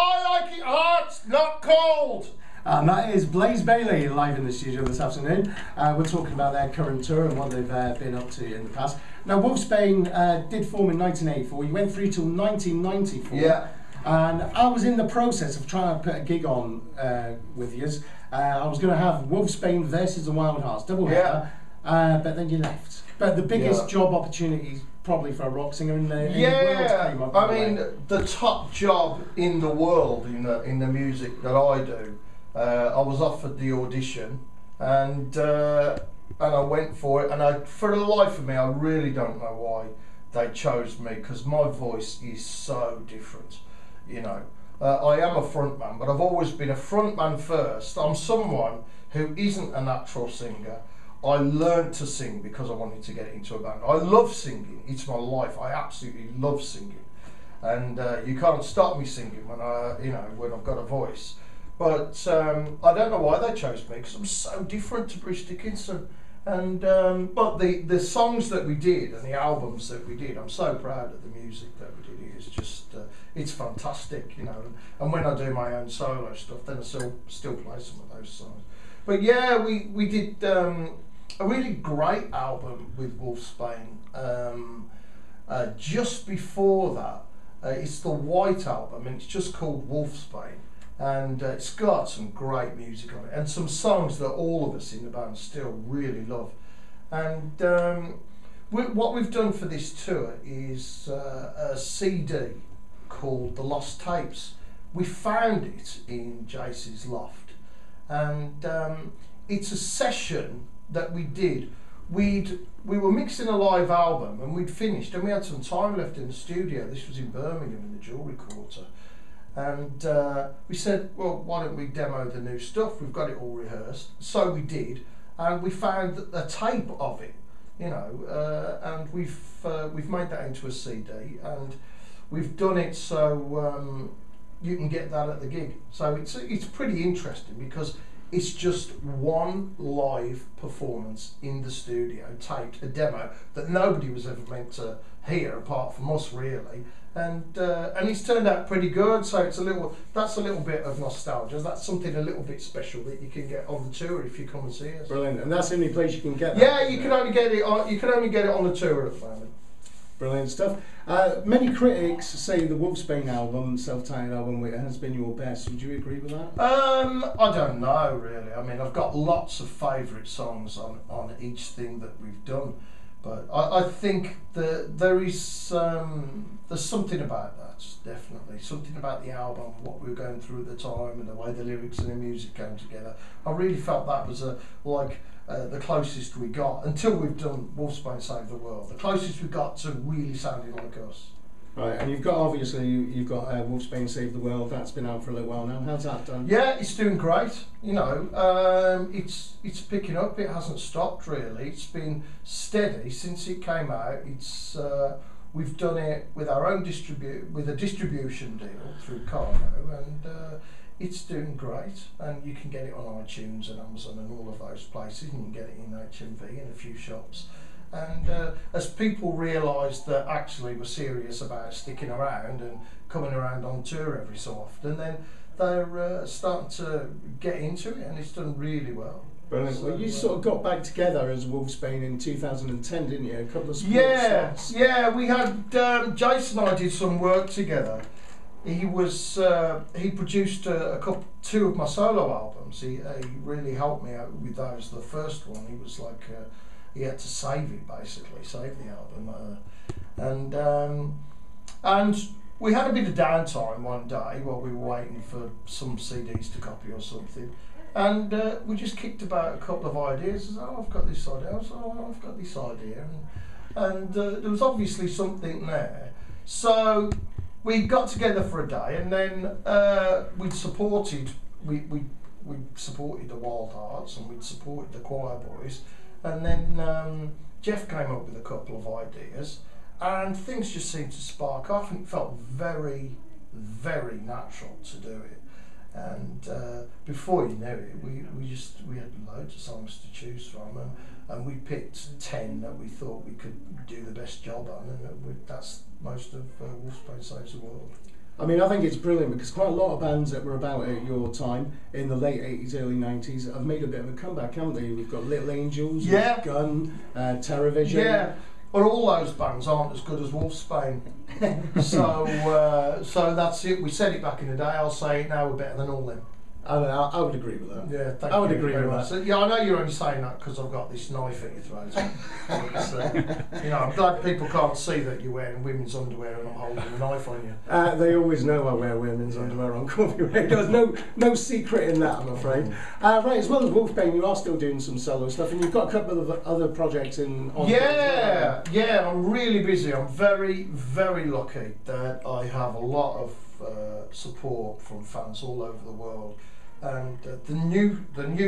I like it hot, not cold. And that is Blaze Bayley live in the studio this afternoon. We're talking about their current tour and what they've been up to in the past. Now, WOLFSBANE did form in 1984. You went through till 1994. Yeah. And I was in the process of trying to put a gig on with you. I was going to have WOLFSBANE versus the Wild Hearts, double header, but then you left. But the biggest job opportunity probably for a rock singer in the world came up. I mean, the top job in the world in the music that I do. I was offered the audition, and I went for it. And for the life of me, I really don't know why they chose me, because my voice is so different. You know, I am a frontman, but I've always been a frontman first. I'm someone who isn't a natural singer. I learned to sing because I wanted to get into a band. I love singing. It's my life. I absolutely love singing, and you can't stop me singing when when I've got a voice. But I don't know why they chose me, because I'm so different to Bruce Dickinson. And but the songs that we did and the albums that we did, I'm so proud of the music that we did. It's just it's fantastic, you know. And when I do my own solo stuff, then I still play some of those songs. But yeah, we did a really great album with WOLFSBANE. Just before that, it's the White Album, and it's just called WOLFSBANE. And it's got some great music on it, and some songs that all of us in the band still really love. And what we've done for this tour is a CD called The Lost Tapes. We found it in Jace's loft, and it's a session that we did. We were mixing a live album, and we'd finished, and we had some time left in the studio. This was in Birmingham in the Jewellery Quarter. And we said, well, why don't we demo the new stuff? We've got it all rehearsed. So we did, and we found a tape of it, you know, and we've made that into a CD, and we've done it so you can get that at the gig. So it's pretty interesting, because it's just one live performance in the studio, taped, a demo that nobody was ever meant to hear apart from us, really. And it's turned out pretty good. So that's a little bit of nostalgia. That's something a little bit special that you can get on the tour if you come and see us. Brilliant, and that's the only place you can get that. Yeah, you can only get it on the tour at the moment. Brilliant stuff. Many critics say the WOLFSBANE album, self-titled album, has been your best. Would you agree with that? I don't know really. I mean, I've got lots of favourite songs on each thing that we've done, but I think that there's something about that. Definitely something about the album, what we were going through at the time, and the way the lyrics and the music came together. I really felt that was the closest we got, until we've done WOLFSBANE Save the World, the closest we got to really sounding like us. Right, and you've got WOLFSBANE Save the World. That's been out for a little while now. How's that done? Yeah, it's doing great. You know, it's picking up. It hasn't stopped really. It's been steady since it came out. It's we've done it with our own distribution deal through Cargo, and it's doing great. And you can get it on iTunes and Amazon and all of those places. And you can get it in HMV and a few shops. And as people realise that actually we're serious about sticking around and coming around on tour every so often, then they're starting to get into it, and it's done really well. Brilliant. So, well, you sort of got back together as WOLFSBANE in 2010, didn't you? A couple of sports Yeah, we had Jason and I did some work together. He produced two of my solo albums. He really helped me out with those. The first one, he was like he had to save it, basically, save the album, and we had a bit of downtime one day while we were waiting for some CDs to copy or something. And we just kicked about a couple of ideas. I said, I've got this idea. I've got this idea. And there was obviously something there. So we got together for a day, and then we supported the Wild Hearts, and we'd supported the Choir Boys. And then Jeff came up with a couple of ideas, and things just seemed to spark off, and it felt very, very natural to do it. And before you knew it, we had loads of songs to choose from, and we picked 10 that we thought we could do the best job on, and that's most of WOLFSBANE Saves the World. I mean, I think it's brilliant because quite a lot of bands that were about at your time in the late 80s, early 90s have made a bit of a comeback, haven't they? We've got Little Angels, Gun, Terrorvision. Yeah, but all those bands aren't as good as WOLFSBANE. So that's it. We said it back in the day, I'll say it now, we're better than all them. I would agree with that. Yeah, thank I would you agree very with much. that. So, yeah, I know you're only saying that because I've got this knife at your throat. You know, I'm glad people can't see that you're wearing women's underwear and I'm holding a knife on you. They always know I wear women's underwear on Corby Radio. There's no secret in that, I'm afraid. Right, as well as WOLFSBANE, you are still doing some solo stuff, and you've got a couple of other projects on. Yeah, I'm really busy. I'm very, very lucky that I have a lot of support from fans all over the world. And the new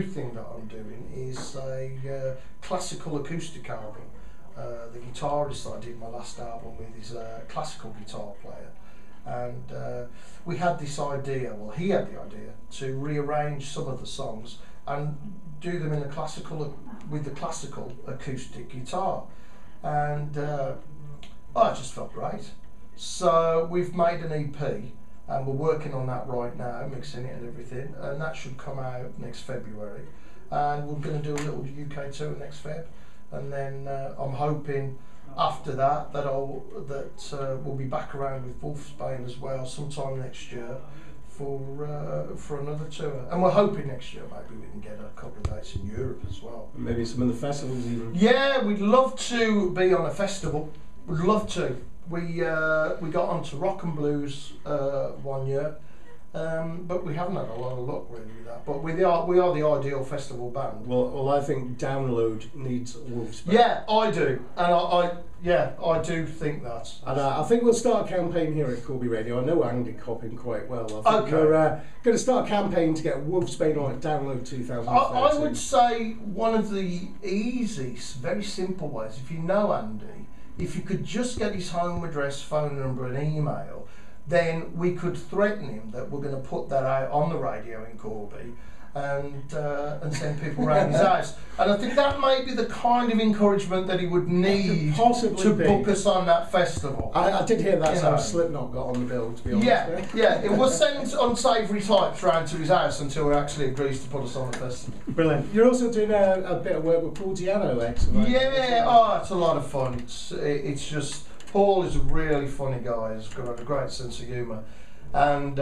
thing that I'm doing is a classical acoustic album. The guitarist that I did my last album with is a classical guitar player, and we had this idea. Well, he had the idea to rearrange some of the songs and do them in with the classical acoustic guitar, and it just felt great. So we've made an EP. And we're working on that right now, mixing it and everything, and that should come out next February. And we're going to do a little UK tour next Feb, and then I'm hoping after that we'll be back around with WOLFSBANE as well sometime next year for another tour. And we're hoping next year maybe we can get a couple of dates in Europe as well. Maybe some of the festivals even. Yeah, we'd love to be on a festival. We'd love to. We got onto Rock and Blues one year, but we haven't had a lot of luck really with that. But we are the ideal festival band. Well, I think Download needs WOLFSBANE. Yeah, I do, and I do think that. And I think we'll start a campaign here at Corby Radio. I know Andy Coupland quite well. I think we're going to start a campaign to get WOLFSBANE on at Download 2013. I would say one of the easiest, very simple ways, if you know Andy, if you could just get his home address, phone number and email, then we could threaten him that we're going to put that out on the radio in Corby and send people around his house. And I think that may be the kind of encouragement that he would need to book us on that festival. I did hear that's how Slipknot got on the bill, to be honest. Yeah, it was send unsavoury types round to his house until he actually agrees to put us on the festival. Brilliant. You're also doing a bit of work with Paul Diano, right? Yeah, it's a lot of fun. It's just, Paul is a really funny guy. He's got a great sense of humour. And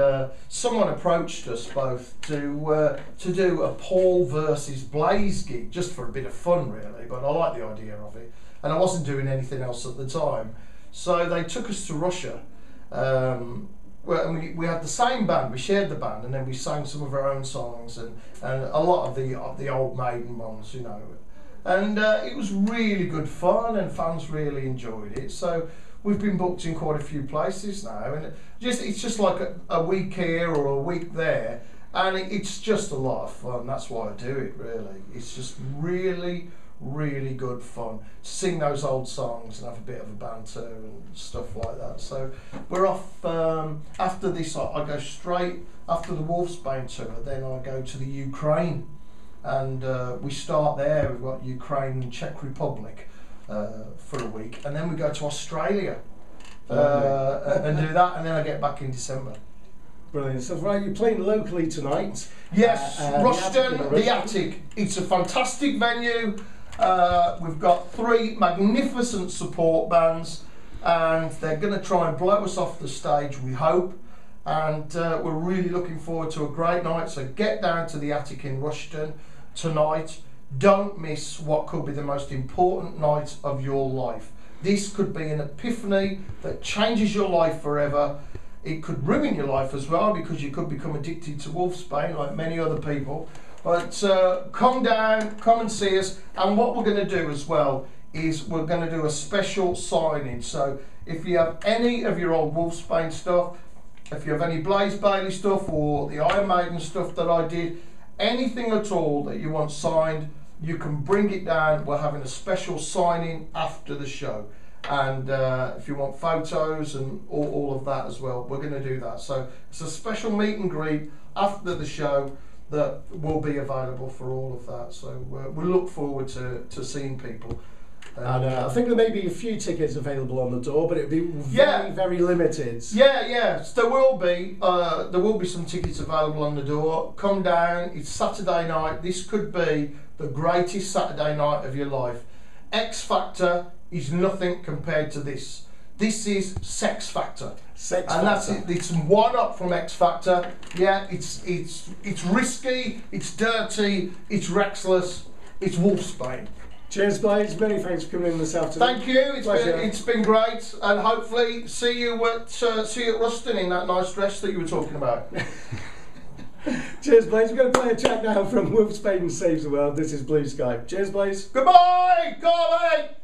someone approached us both to do a Paul versus Blaze gig, just for a bit of fun really, but I like the idea of it, and I wasn't doing anything else at the time, so they took us to Russia. We had the same band, we shared the band, and then we sang some of our own songs and a lot of the old Maiden ones, you know, and it was really good fun and fans really enjoyed it. So we've been booked in quite a few places now, and it's just like a week here or a week there, and it's just a lot of fun. That's why I do it, really. It's just really, really good fun to sing those old songs and have a bit of a banter and stuff like that. So we're off after this. I go straight after the WOLFSBANE tour, then I go to the Ukraine, and we start there. We've got Ukraine and Czech Republic for a week, and then we go to Australia and do that, and then I get back in December. Brilliant. So, right, you're playing locally tonight. Yes, Rushden, the Attic. It's a fantastic venue. We've got 3 magnificent support bands, and they're going to try and blow us off the stage, we hope. And we're really looking forward to a great night. So get down to the Attic in Rushden tonight. Don't miss what could be the most important night of your life. This could be an epiphany that changes your life forever. It could ruin your life as well, because you could become addicted to WOLFSBANE like many other people. But come down, come and see us. And what we're going to do as well is we're going to do a special signing. So if you have any of your old WOLFSBANE stuff, if you have any Blaze Bayley stuff or the Iron Maiden stuff that I did, anything at all that you want signed, you can bring it down. We're having a special signing after the show, and if you want photos and all of that as well, we're going to do that. So it's a special meet and greet after the show that will be available for all of that. So we look forward to seeing people And I think there may be a few tickets available on the door, but it'll be very, very limited. Yes, there will be. There will be some tickets available on the door. Come down. It's Saturday night. This could be the greatest Saturday night of your life. X Factor is nothing compared to this. This is Sex Factor. And that's it. It's one up from X Factor. Yeah, it's risky, it's dirty, it's reckless, it's WOLFSBANE. Cheers, Blaze. Many thanks for coming in this afternoon. Thank you. It's been great, and hopefully see you at Ruston in that nice dress that you were talking about. Cheers, Blaze. We're going to play a track now from WOLFSBANE Saves the World. This is Blue Sky. Cheers, Blaze. Goodbye, Corby.